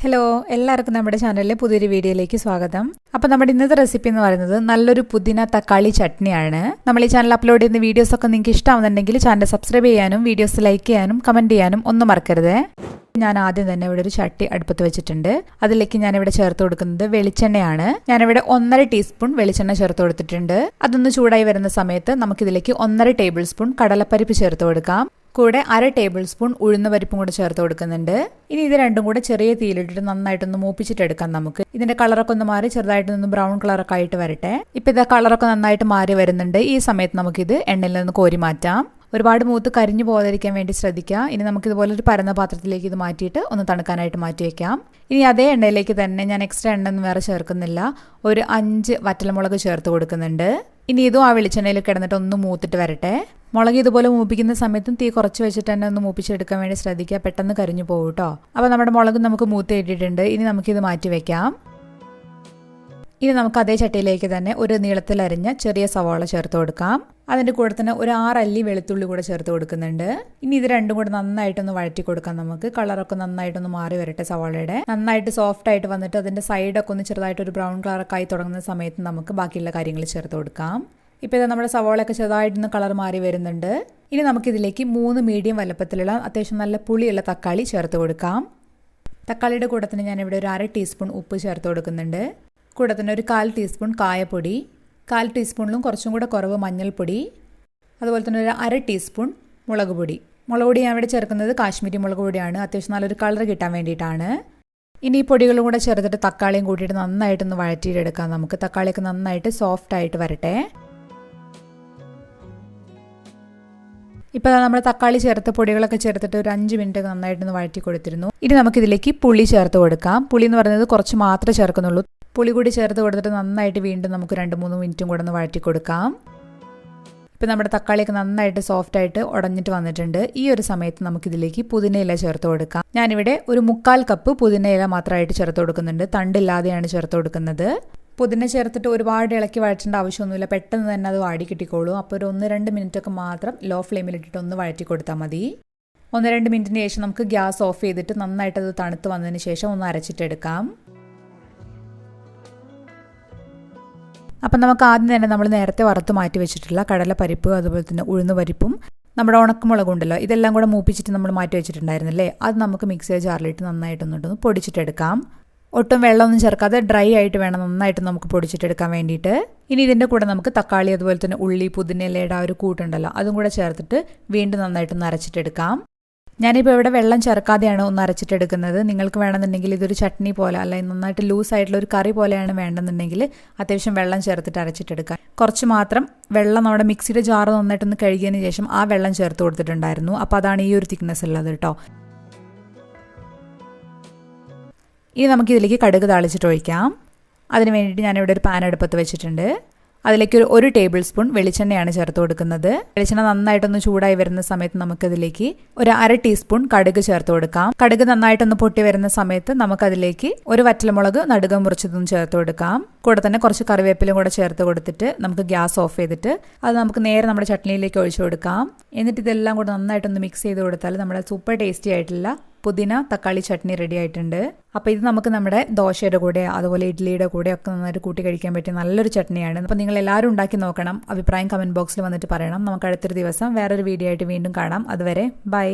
Hello, എല്ലാവർക്കും നമ്മുടെ ചാനലിലെ പുതിയൊരു വീഡിയോയിലേക്ക് സ്വാഗതം. അപ്പോൾ നമ്മുടെ ഇന്നത്തെ റെസിപ്പി എന്ന് പറയുന്നത് നല്ലൊരു പുതിന തക്കാളി ചട്നിയാണ്. നമ്മൾ ഈ ചാനൽ അപ്ലോഡ് ചെയ്യുന്ന വീഡിയോസ് ഒക്കെ നിങ്ങൾക്ക് ഇഷ്ടമാവുന്നുണ്ടെങ്കിൽ ചാനൽ സബ്സ്ക്രൈബ് ചെയ്യാനും വീഡിയോസ് ലൈക്ക് ചെയ്യാനും കമന്റ് ചെയ്യാനും ഒന്നും മറക്കരുത്. ഞാൻ ആദ്യം തന്നെ ഇവിടെ ഒരു ചട്ടി അടുപ്പത്ത് വെച്ചിട്ടുണ്ട്. അതിലേക്ക് ഞാനിവിടെ ചേർത്ത് കൊടുക്കുന്നത് വെളിച്ചെണ്ണയാണ്. ഞാനിവിടെ 1.5 ടീസ്പൂൺ വെളിച്ചെണ്ണ ചേർത്ത് കൊടുത്തിട്ടുണ്ട്. അതൊന്ന് ചൂടായി വരുന്ന സമയത്ത് നമുക്കിതിലേക്ക് 1.5 ടേബിൾ സ്പൂൺ കടലപ്പരിപ്പ് ചേർത്ത് കൊടുക്കാം. കൂടെ 1/2 ടേബിൾ സ്പൂൺ ഉഴുന്ന പരിപ്പും കൂടെ ചേർത്ത് കൊടുക്കുന്നുണ്ട്. ഇനി ഇത് രണ്ടും കൂടെ ചെറിയ തീയിലിട്ടിട്ട് നന്നായിട്ടൊന്ന് മൂപ്പിച്ചിട്ടെടുക്കാം. നമുക്ക് ഇതിന്റെ കളറൊക്കെ ഒന്ന് മാറി ചെറുതായിട്ടൊന്ന് ബ്രൗൺ കളറൊക്കെ ആയിട്ട് വരട്ടെ. ഇപ്പം ഇത് കളറൊക്കെ നന്നായിട്ട് മാറി വരുന്നുണ്ട്. ഈ സമയത്ത് നമുക്കിത് എണ്ണയിൽ നിന്ന് കോരി മാറ്റാം. ഒരുപാട് മൂത്ത് കരിഞ്ഞു പോകാതിരിക്കാൻ വേണ്ടി ശ്രദ്ധിക്കുക. ഇനി നമുക്കിതുപോലെ ഒരു പരന്ന പാത്രത്തിലേക്ക് ഇത് മാറ്റിയിട്ട് ഒന്ന് തണുക്കാനായിട്ട് മാറ്റി വയ്ക്കാം. ഇനി അതേ എണ്ണയിലേക്ക് തന്നെ ഞാൻ എക്സ്ട്രാ എണ്ണ ഒന്നും വേറെ ചേർക്കുന്നില്ല. ഒരു 5 വറ്റൽമുളക് ചേർത്ത് കൊടുക്കുന്നുണ്ട്. ഇനി ഇതും ആ വെളിച്ചെണ്ണയിൽ കിടന്നിട്ട് ഒന്ന് മൂത്തിട്ട് വരട്ടെ. മുളക് ഇതുപോലെ മൂപ്പിക്കുന്ന സമയത്തും തീ കുറച്ച് വെച്ചിട്ട് തന്നെ ഒന്ന് മൂപ്പിച്ചെടുക്കാൻ വേണ്ടി ശ്രദ്ധിക്കുക. പെട്ടെന്ന് കരിഞ്ഞു പോകും കേട്ടോ. അപ്പോൾ നമ്മുടെ മുളക് നമുക്ക് മൂത്ത് ഇട്ടിട്ടുണ്ട്. ഇനി നമുക്കിത് മാറ്റി വെക്കാം. ഇനി നമുക്ക് അതേ ചട്ടിയിലേക്ക് തന്നെ ഒരു നീളത്തിൽ അരിഞ്ഞ ചെറിയ സവാള ചേർത്ത് കൊടുക്കാം. അതിൻ്റെ കൂടെ തന്നെ ഒരു 6 അല്ലി വെളുത്തുള്ളി കൂടെ ചേർത്ത് കൊടുക്കുന്നുണ്ട്. ഇനി ഇത് രണ്ടും കൂടെ നന്നായിട്ടൊന്ന് വഴറ്റി കൊടുക്കാം. നമുക്ക് കളറൊക്കെ നന്നായിട്ടൊന്ന് മാറി വരട്ടെ. സവാളയുടെ നന്നായിട്ട് സോഫ്റ്റ് ആയിട്ട് വന്നിട്ട് അതിൻ്റെ സൈഡൊക്കെ ഒന്ന് ചെറുതായിട്ട് ഒരു ബ്രൗൺ കളറൊക്കെ ആയി തുടങ്ങുന്ന സമയത്ത് നമുക്ക് ബാക്കിയുള്ള കാര്യങ്ങൾ ചേർത്ത് കൊടുക്കാം. ഇപ്പോൾ ഇത് നമ്മുടെ സവാളയൊക്കെ ചെറുതായിട്ടൊന്ന് കളർ മാറി വരുന്നുണ്ട്. ഇനി നമുക്കിതിലേക്ക് 3 മീഡിയം വലുപ്പത്തിലുള്ള അത്യാവശ്യം നല്ല പുളിയുള്ള തക്കാളി ചേർത്ത് കൊടുക്കാം. തക്കാളിയുടെ കൂടെ തന്നെ ഞാനിവിടെ ഒരു 1/2 ടീസ്പൂൺ ഉപ്പ് ചേർത്ത് കൊടുക്കുന്നുണ്ട്. കൂടെ തന്നെ ഒരു 1/4 ടീസ്പൂൺ കായപ്പൊടി, 1/4 ടീസ്പൂണിലും കുറച്ചും കൂടെ കുറവ് മഞ്ഞൾപ്പൊടി, അതുപോലെ തന്നെ ഒരു 1/2 ടീസ്പൂൺ മുളക് പൊടി. മുളക് പൊടി ഞാൻ ഇവിടെ ചേർക്കുന്നത് കാശ്മീരി മുളക് പൊടിയാണ്. അത്യാവശ്യം നല്ലൊരു കളർ കിട്ടാൻ വേണ്ടിയിട്ടാണ്. ഇനി ഈ പൊടികളും കൂടെ ചേർത്തിട്ട് തക്കാളിയും കൂട്ടിയിട്ട് നന്നായിട്ടൊന്ന് വഴറ്റിയിട്ടെടുക്കാം. നമുക്ക് തക്കാളിയൊക്കെ നന്നായിട്ട് സോഫ്റ്റ് ആയിട്ട് വരട്ടെ. ഇപ്പോൾ നമ്മൾ തക്കാളി ചേർത്ത് പൊടികളൊക്കെ ചേർത്തിട്ട് ഒരു 5 മിനിറ്റ് നന്നായിട്ടൊന്ന് വഴറ്റി കൊടുത്തിരുന്നു. ഇനി നമുക്കിതിലേക്ക് പുളി ചേർത്ത് കൊടുക്കാം. പുളി എന്ന് പറയുന്നത് കുറച്ച് മാത്രമേ ചേർക്കുന്നുള്ളൂ. പുളി കൂടി ചേർത്ത് കൊടുത്തിട്ട് നന്നായിട്ട് വീണ്ടും നമുക്ക് 2-3 മിനിറ്റും കൂടെ ഒന്ന് വഴറ്റി കൊടുക്കാം. ഇപ്പം നമ്മുടെ തക്കാളിയൊക്കെ നന്നായിട്ട് സോഫ്റ്റ് ആയിട്ട് ഉടഞ്ഞിട്ട് വന്നിട്ടുണ്ട്. ഈ ഒരു സമയത്ത് നമുക്കിതിലേക്ക് പുതിനയില ചേർത്ത് കൊടുക്കാം. ഞാനിവിടെ ഒരു 3/4 കപ്പ് പുതിനയില മാത്രമായിട്ട് ചേർത്ത് കൊടുക്കുന്നുണ്ട്. തണ്ടില്ലാതെയാണ് ചേർത്ത് കൊടുക്കുന്നത്. പുതിന ചേർത്തിട്ട് ഒരുപാട് ഇളക്കി വഴറ്റേണ്ട ആവശ്യമൊന്നുമില്ല. പെട്ടെന്ന് തന്നെ അത് വാടി കിട്ടിക്കോളും. അപ്പോൾ ഒരു 1-2 മിനിറ്റൊക്കെ മാത്രം ലോ ഫ്ലെയിമിലിട്ടിട്ട് ഒന്ന് വഴറ്റി കൊടുത്താൽ മതി. 1-2 മിനിറ്റിന് ശേഷം നമുക്ക് ഗ്യാസ് ഓഫ് ചെയ്തിട്ട് നന്നായിട്ട് അത് തണുത്ത് വന്നതിന് ശേഷം ഒന്ന് അരച്ചിട്ടെടുക്കാം. അപ്പം നമുക്ക് ആദ്യം തന്നെ നമ്മൾ നേരത്തെ വറുത്ത് മാറ്റി വെച്ചിട്ടുള്ള കടലപ്പരിപ്പ്, അതുപോലെ തന്നെ ഉഴുന്ന് പരിപ്പും നമ്മുടെ ഉണക്കമുളകുണ്ടല്ലോ, ഇതെല്ലാം കൂടെ മൂപ്പിച്ചിട്ട് നമ്മൾ മാറ്റി വെച്ചിട്ടുണ്ടായിരുന്നല്ലേ, അത് നമുക്ക് മിക്സിയുടെ ജാറിലിട്ട് നന്നായിട്ടൊന്നിട്ടൊന്ന് പൊടിച്ചിട്ടെടുക്കാം. ഒട്ടും വെള്ളമൊന്നും ചേർക്കാതെ ഡ്രൈ ആയിട്ട് വേണം നന്നായിട്ട് നമുക്ക് പൊടിച്ചിട്ടെടുക്കാൻ വേണ്ടിയിട്ട്. ഇനി ഇതിൻ്റെ കൂടെ നമുക്ക് തക്കാളി, അതുപോലെ തന്നെ ഉള്ളി, പുതിനയിലയുടെ ആ ഒരു കൂട്ടുണ്ടല്ലോ, അതും കൂടെ ചേർത്തിട്ട് വീണ്ടും നന്നായിട്ടൊന്ന് അരച്ചിട്ടെടുക്കാം. ഞാനിപ്പോൾ ഇവിടെ വെള്ളം ചേർക്കാതെയാണ് ഒന്ന് അരച്ചിട്ടെടുക്കുന്നത്. നിങ്ങൾക്ക് വേണമെന്നുണ്ടെങ്കിൽ ഇതൊരു ചട്നി പോലെ അല്ലെങ്കിൽ നന്നായിട്ട് ലൂസായിട്ടുള്ള ഒരു കറി പോലെയാണ് വേണമെന്നുണ്ടെങ്കിൽ അത്യാവശ്യം വെള്ളം ചേർത്തിട്ട് അരച്ചിട്ടെടുക്കാം. കുറച്ച് മാത്രം വെള്ളം നമ്മുടെ മിക്സിയുടെ ജാറ് നന്നായിട്ടൊന്ന് കഴുകിയതിന് ശേഷം ആ വെള്ളം ചേർത്ത് കൊടുത്തിട്ടുണ്ടായിരുന്നു. അപ്പോൾ അതാണ് ഈ ഒരു തിക്നെസ് ഉള്ളത് കേട്ടോ. ഇനി നമുക്കിതിലേക്ക് കടുക് താളിച്ചിട്ട് ഒഴിക്കാം. അതിന് വേണ്ടിയിട്ട് ഞാനിവിടെ ഒരു പാൻ അടുപ്പത്ത് വെച്ചിട്ടുണ്ട്. അതിലേക്ക് ഒരു 1 ടേബിൾ സ്പൂൺ വെളിച്ചെണ്ണയാണ് ചേർത്ത് കൊടുക്കുന്നത്. വെളിച്ചെണ്ണ നന്നായിട്ടൊന്ന് ചൂടായി വരുന്ന സമയത്ത് നമുക്കതിലേക്ക് ഒരു 1/2 ടീസ്പൂൺ കടുക് ചേർത്ത് കൊടുക്കാം. കടുക് നന്നായിട്ടൊന്ന് പൊട്ടി വരുന്ന സമയത്ത് നമുക്കതിലേക്ക് ഒരു വറ്റൽമുളക് നടുക മുറിച്ചതും ചേർത്ത് കൊടുക്കാം. കൂടെ തന്നെ കുറച്ച് കറിവേപ്പിലും കൂടെ ചേർത്ത് കൊടുത്തിട്ട് നമുക്ക് ഗ്യാസ് ഓഫ് ചെയ്തിട്ട് അത് നമുക്ക് നേരെ നമ്മുടെ ചട്നിയിലേക്ക് ഒഴിച്ചു കൊടുക്കാം. എന്നിട്ട് ഇതെല്ലാം കൂടെ നന്നായിട്ടൊന്ന് മിക്സ് ചെയ്ത് കൊടുത്താൽ നമ്മുടെ സൂപ്പർ ടേസ്റ്റി ആയിട്ടുള്ള പുതിന തക്കാളി ചട്നി റെഡി ആയിട്ടുണ്ട്. അപ്പോൾ ഇത് നമുക്ക് നമ്മുടെ ദോശയുടെ കൂടെ അതുപോലെ ഇഡ്ഡലിയുടെ കൂടെ ഒക്കെ നന്നായിട്ട് കൂട്ടി കഴിക്കാൻ പറ്റിയ നല്ലൊരു ചട്നിയാണ്. അപ്പോൾ നിങ്ങൾ എല്ലാവരും ഉണ്ടാക്കി നോക്കണം. അഭിപ്രായം കമൻറ്റ് ബോക്സിൽ വന്നിട്ട് പറയണം. നമുക്ക് അടുത്തൊരു ദിവസം വേറൊരു വീഡിയോ ആയിട്ട് വീണ്ടും കാണാം. അതുവരെ ബൈ.